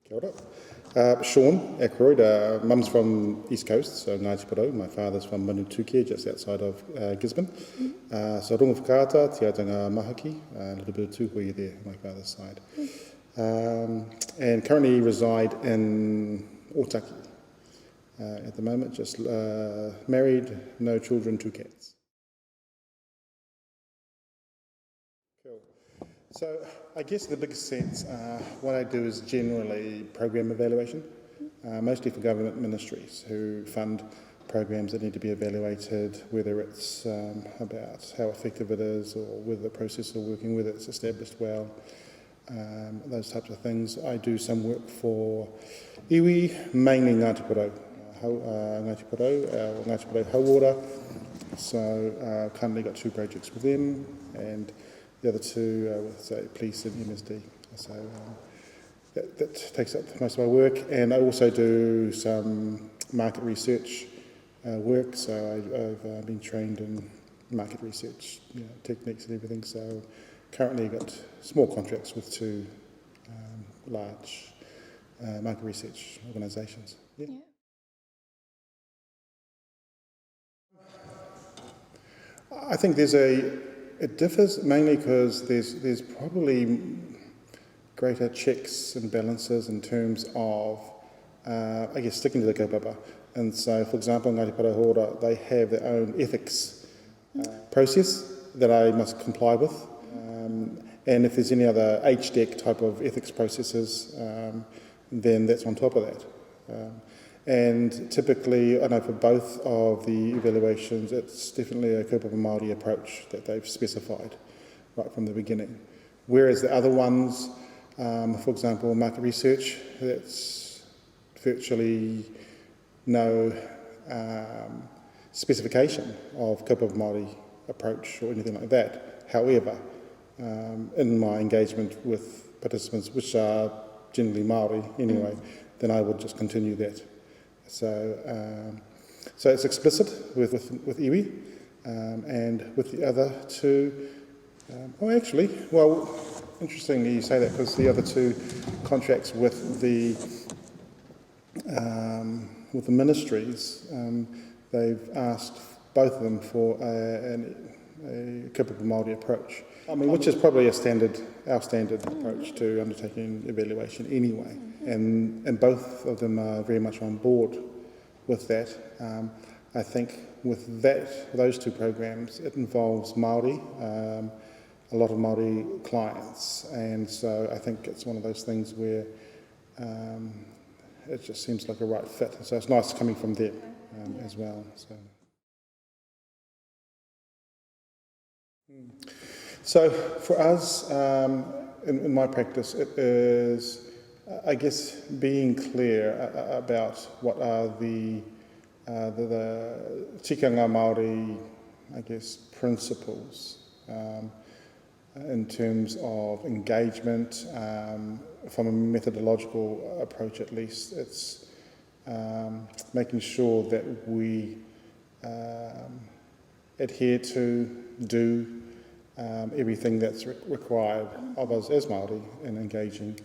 Kia ora. Shaun Akroyd. Mum's from East Coast, so Ngāti Porou. My father's from Manutuke, just outside of Gisborne. So Rongowhakaata, Aitanga, Mahaki, a little bit of Tuhui there on my father's side. And currently reside in Otaki. At the moment, just married, no children, 2 cats. Cool. So I guess the biggest sense, what I do is generally program evaluation, mostly for government ministries who fund programs that need to be evaluated, whether it's about how effective it is or whether the process are working, whether it's established well, those types of things. I do some work for iwi, mainly Ngāti Porou, Ngāti Porou Hauora. So currently got 2 projects with them, and the other 2 with, say, police and MSD. So that takes up most of my work, and I also do some market research work. So I've been trained in market research techniques and everything. So currently got small contracts with 2 large market research organisations. Yeah. I think it differs mainly because there's probably greater checks and balances in terms of, I guess, sticking to the kaupapa. And so, for example, Ngāti Porou Hauora, they have their own ethics process that I must comply with. And if there's any other HDEC type of ethics processes, then that's on top of that. And typically, I know for both of the evaluations, it's definitely a Kaupapa Māori approach that they've specified right from the beginning. Whereas the other ones, for example, market research, that's virtually no specification of Kaupapa Māori approach or anything like that. However, in my engagement with participants, which are generally Māori anyway, then I would just continue that. So it's explicit with iwi, and with the other 2, interestingly you say that, because the other 2 contracts with the ministries, they've asked both of them for a Kaupapa Māori approach. I mean, which is probably our standard approach to undertaking evaluation anyway. And both of them are very much on board with that. I think with those 2 programs, it involves Māori, a lot of Māori clients, and so I think it's one of those things where it just seems like a right fit. So it's nice coming from them as well. So for us, in my practice, it is, I guess, being clear about what are the tikanga Māori, I guess, principles in terms of engagement. From a methodological approach, at least, it's making sure that we adhere to, do everything that's required of us as Māori in engaging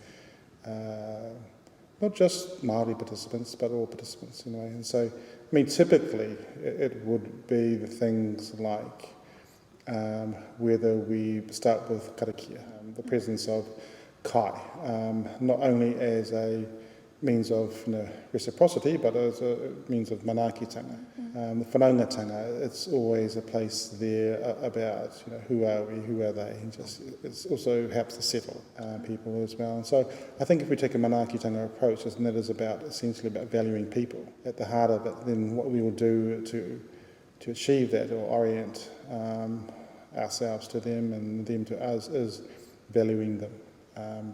not just Māori participants, but all participants in a way. And so, I mean, typically it would be the things like whether we start with karakia, the presence of kai, not only as a means of reciprocity, but as a means of manaakitanga. The whanaungatanga, it's always a place there about who are we, who are they, and it also helps to settle people as well. And so I think if we take a manaakitanga approach, and that is essentially about valuing people at the heart of it, then what we will do to achieve that or orient ourselves to them and them to us is valuing them,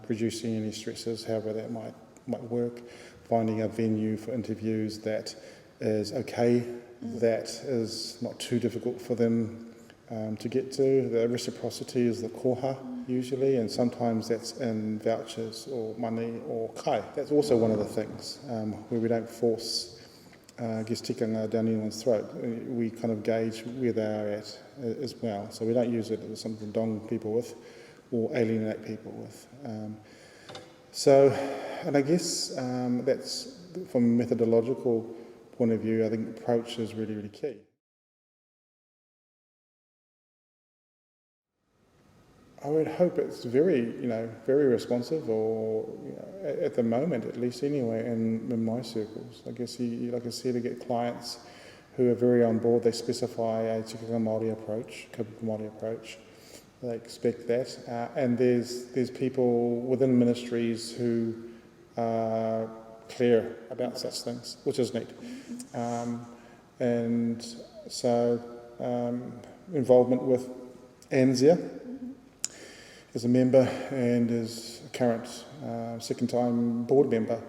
reducing any stresses, however that might work, finding a venue for interviews that is okay, that is not too difficult for them to get to. The reciprocity is the koha usually, and sometimes that's in vouchers or money or kai. That's also one of the things where we don't force tikanga down anyone's throat. We kind of gauge where they are at as well. So we don't use it as something to dong people with or alienate people with. So, and I guess that's, from a methodological point of view, I think approach is really, really key. I would hope it's very, very responsive, or at the moment, at least anyway, in my circles. I guess like I said, to get clients who are very on board, they specify a Kaupapa Māori approach, Kaupapa Māori approach. They expect that, and there's people within ministries who are clear about such things, which is neat. And so involvement with ANZIA as a member and as a current second-time board member.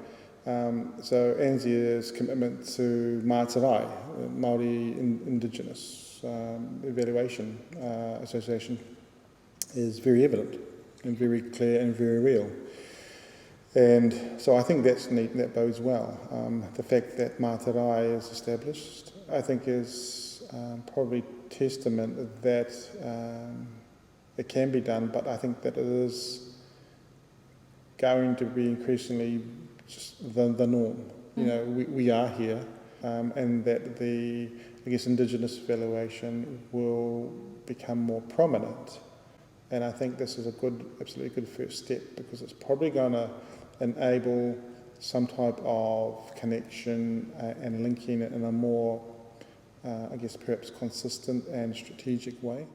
So ANZIA's commitment to Mātarai, Māori Indigenous Evaluation Association, is very evident and very clear and very real. And so I think that's neat and that bodes well. The fact that Mātarai is established, I think, is probably testament that it can be done, but I think that it is going to be increasingly just the norm. We are here, and that the, Indigenous evaluation will become more prominent. And I think this is a absolutely good first step, because it's probably going to enable some type of connection and linking it in a more, perhaps consistent and strategic way.